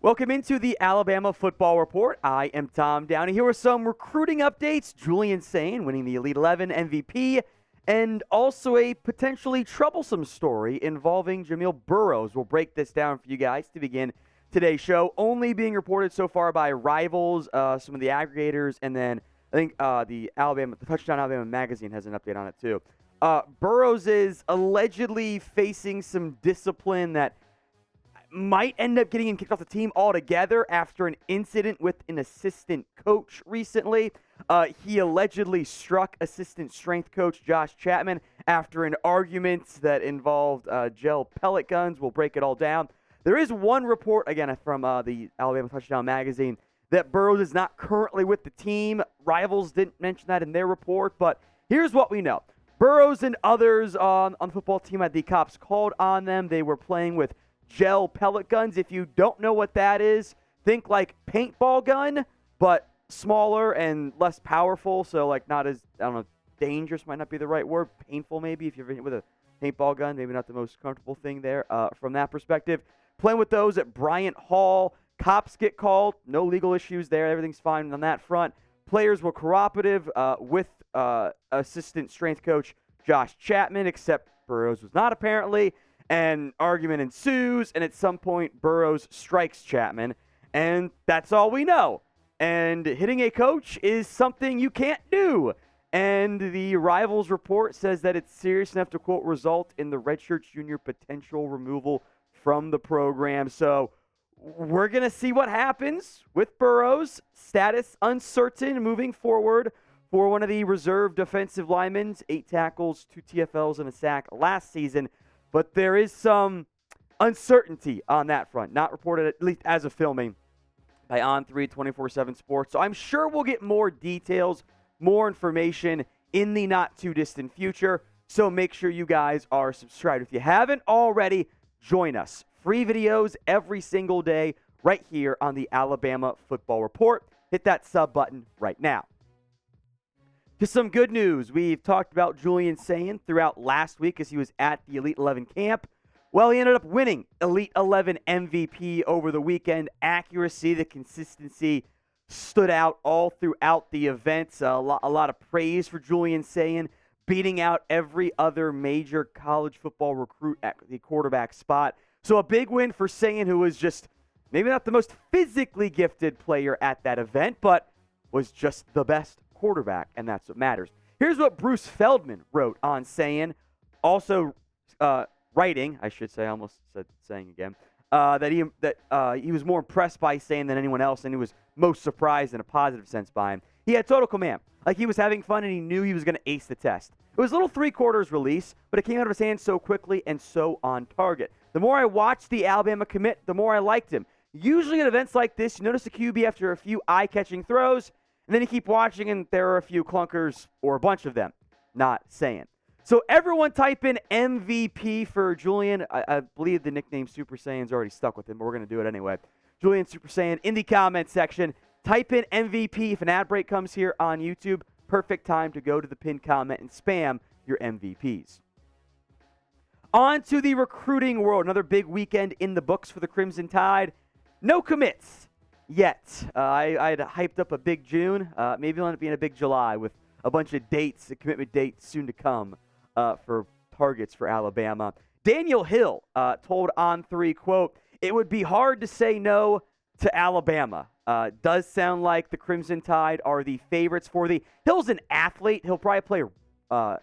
Welcome into the Alabama Football Report. I am Tom Downey. Here with some recruiting updates. Julian Sayin winning the Elite 11 MVP, and also a potentially troublesome story involving Jamil Burroughs. We'll break this down for you guys to begin today's show. Only being reported so far by Rivals, some of the aggregators, and then I think the Touchdown Alabama magazine has an update on it too. Burroughs is allegedly facing some discipline that might end up getting him kicked off the team altogether after an incident with an assistant coach recently. He allegedly struck assistant strength coach Josh Chapman after an argument that involved gel pellet guns. We'll break it all down. There is one report, again, from the Alabama Touchdown magazine, that Burroughs is not currently with the team. Rivals didn't mention that in their report, but here's what we know. Burroughs and others on the football team had the cops called on them. They were playing with gel pellet guns. If you don't know what that is, think like paintball gun, but smaller and less powerful. So like not as, I don't know, dangerous might not be the right word. Painful maybe if you're hit with a paintball gun. Maybe not the most comfortable thing there from that perspective. Playing with those at Bryant Hall. Cops get called. No legal issues there. Everything's fine on that front. Players were cooperative with assistant strength coach Josh Chapman, except Burroughs was not apparently. An argument ensues, and at some point, Burroughs strikes Chapman, and that's all we know. And hitting a coach is something you can't do. And the Rivals report says that it's serious enough to, quote, result in the redshirt junior potential removal from the program. So we're going to see what happens with Burroughs. Status uncertain moving forward for one of the reserve defensive linemen. 8 tackles, 2 TFLs, and a sack last season. But there is some uncertainty on that front, not reported at least as of filming by On3 24/7 Sports. So I'm sure we'll get more details, more information in the not-too-distant future. So make sure you guys are subscribed. If you haven't already, join us. Free videos every single day right here on the Alabama Football Report. Hit that sub button right now. To some good news, we've talked about Julian Sayin throughout last week as he was at the Elite 11 camp. Well, he ended up winning Elite 11 MVP over the weekend. Accuracy, the consistency stood out all throughout the event. A lot of praise for Julian Sayin, beating out every other major college football recruit at the quarterback spot. So a big win for Sayin, who was just maybe not the most physically gifted player at that event, but was just the best quarterback, and that's what matters. Here's what Bruce Feldman wrote on Sayin, also writing, I should say, I almost said saying again, that he was more impressed by Sayin than anyone else, and he was most surprised in a positive sense by him. He had total command. Like, he was having fun, and he knew he was going to ace the test. It was a little three-quarters release, but it came out of his hands so quickly and so on target. The more I watched the Alabama commit, the more I liked him. Usually at events like this, you notice a QB after a few eye-catching throws, and then you keep watching, and there are a few clunkers, or a bunch of them. Not Sayin. So everyone type in MVP for Julian. I believe the nickname Super Saiyan's already stuck with him, but we're going to do it anyway. Julian Super Saiyan in the comment section. Type in MVP. If an ad break comes here on YouTube, perfect time to go to the pinned comment and spam your MVPs. On to the recruiting world. Another big weekend in the books for the Crimson Tide. No commits yet. I had hyped up a big June. Maybe it'll end up being a big July with a bunch of dates, a commitment date soon to come for targets for Alabama. Daniel Hill told On3, quote, "It would be hard to say no to Alabama." Does sound like the Crimson Tide are the favorites for the... Hill's an athlete. He'll probably play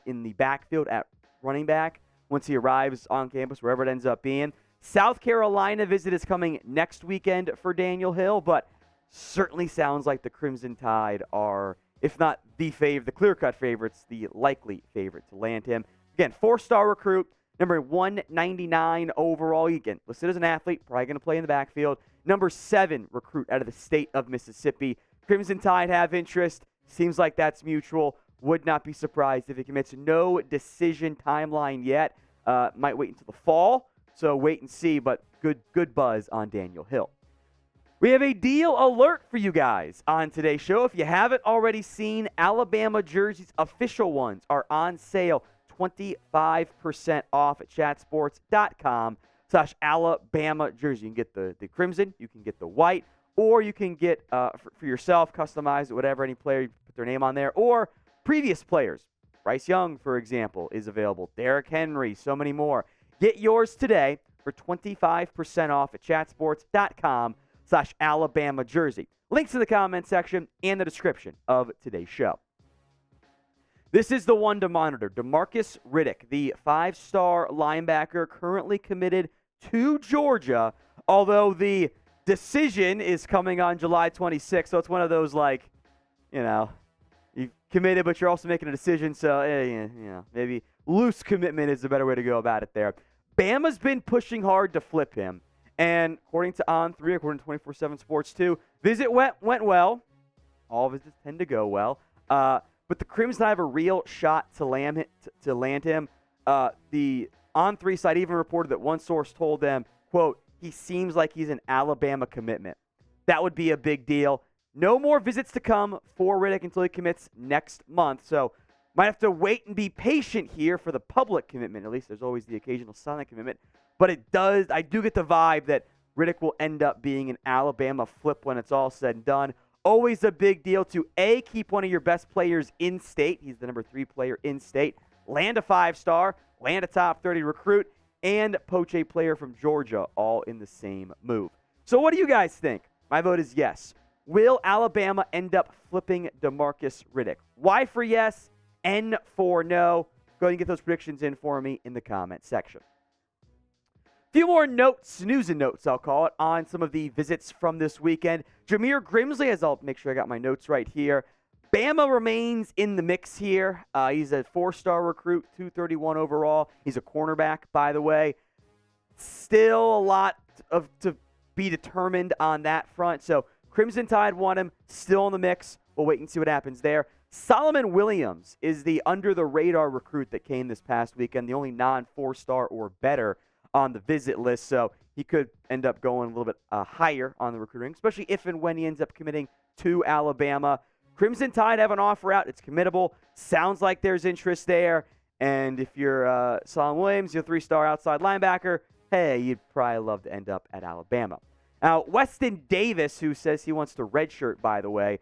in the backfield at running back once he arrives on campus, wherever it ends up being. South Carolina visit is coming next weekend for Daniel Hill, but certainly sounds like the Crimson Tide are, if not the clear-cut favorites, the likely favorite to land him. Again, 4-star recruit, number 199 overall. Again, listed as an athlete, probably going to play in the backfield. Number 7 recruit out of the state of Mississippi. Crimson Tide have interest. Seems like that's mutual. Would not be surprised if he commits. No decision timeline yet. Might wait until the fall. So wait and see, but good buzz on Daniel Hill. We have a deal alert for you guys on today's show. If you haven't already seen, Alabama jerseys, official ones, are on sale 25% off at chatsports.com. Crimson.com/Alabama jersey. You can get the crimson, you can get the white, or you can get for yourself, customize it, whatever, any player, you put their name on there, or previous players. Bryce Young, for example, is available. Derrick Henry, so many more. Get yours today for 25% off at chatsports.com/Alabama jersey. Links in the comment section and the description of today's show. This is the one to monitor. Demarcus Riddick, the 5-star linebacker currently committed to Georgia, although the decision is coming on July 26th, so it's one of those, like, you've committed, but you're also making a decision, so maybe loose commitment is the better way to go about it there. Bama's been pushing hard to flip him, and according to On3, according to 24/7 Sports 2, visit went well. All visits tend to go well. But the Crimson have a real shot to land him. The On3 site even reported that one source told them, quote, he seems like he's an Alabama commitment. That would be a big deal. No more visits to come for Riddick until he commits next month. So might have to wait and be patient here for the public commitment. At least there's always the occasional silent commitment. But I do get the vibe that Riddick will end up being an Alabama flip when it's all said and done. Always a big deal to keep one of your best players in state. He's the number 3 player in state. Land a 5-star, land a top 30 recruit, and poach a player from Georgia, all in the same move. So what do you guys think? My vote is yes. Will Alabama end up flipping Demarcus Riddick? Y for yes, N for no. Go ahead and get those predictions in for me in the comment section. A few more news and notes, I'll call it, on some of the visits from this weekend. Jameer Grimsley, as I'll make sure I got my notes right here. Bama remains in the mix here. He's a 4-star recruit, 231 overall. He's a cornerback, by the way. Still a lot to be determined on that front. So Crimson Tide won him, still in the mix. We'll wait and see what happens there. Solomon Williams is the under-the-radar recruit that came this past weekend, the only non-4-star or better on the visit list, so he could end up going a little bit higher on the recruiting, especially if and when he ends up committing to Alabama. Crimson Tide have an offer out. It's committable. Sounds like there's interest there, and if you're Solomon Williams, you're a 3-star outside linebacker, hey, you'd probably love to end up at Alabama. Now, Weston Davis, who says he wants to redshirt, by the way,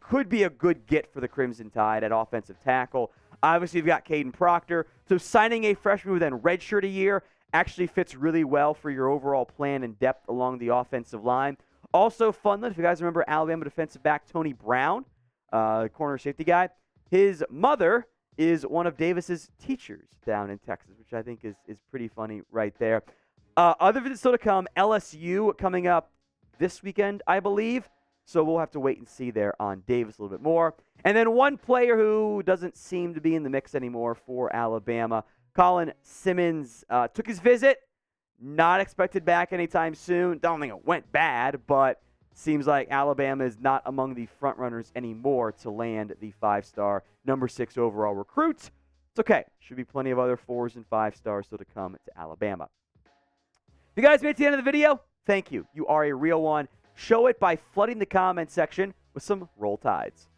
could be a good get for the Crimson Tide at offensive tackle. Obviously, you've got Caden Proctor, so signing a freshman who then redshirt a year actually fits really well for your overall plan and depth along the offensive line. Also fun, if you guys remember Alabama defensive back Tony Brown, corner safety guy, his mother is one of Davis's teachers down in Texas, which I think is pretty funny right there. Other visits still to come, LSU coming up this weekend, I believe. So we'll have to wait and see there on Davis a little bit more. And then one player who doesn't seem to be in the mix anymore for Alabama, Colin Simmons, took his visit. Not expected back anytime soon. Don't think it went bad, but seems like Alabama is not among the frontrunners anymore to land the 5-star, number 6 overall recruit. It's okay. Should be plenty of other 4s and 5-stars still to come to Alabama. If you guys made it to the end of the video, thank you. You are a real one. Show it by flooding the comment section with some Roll Tides.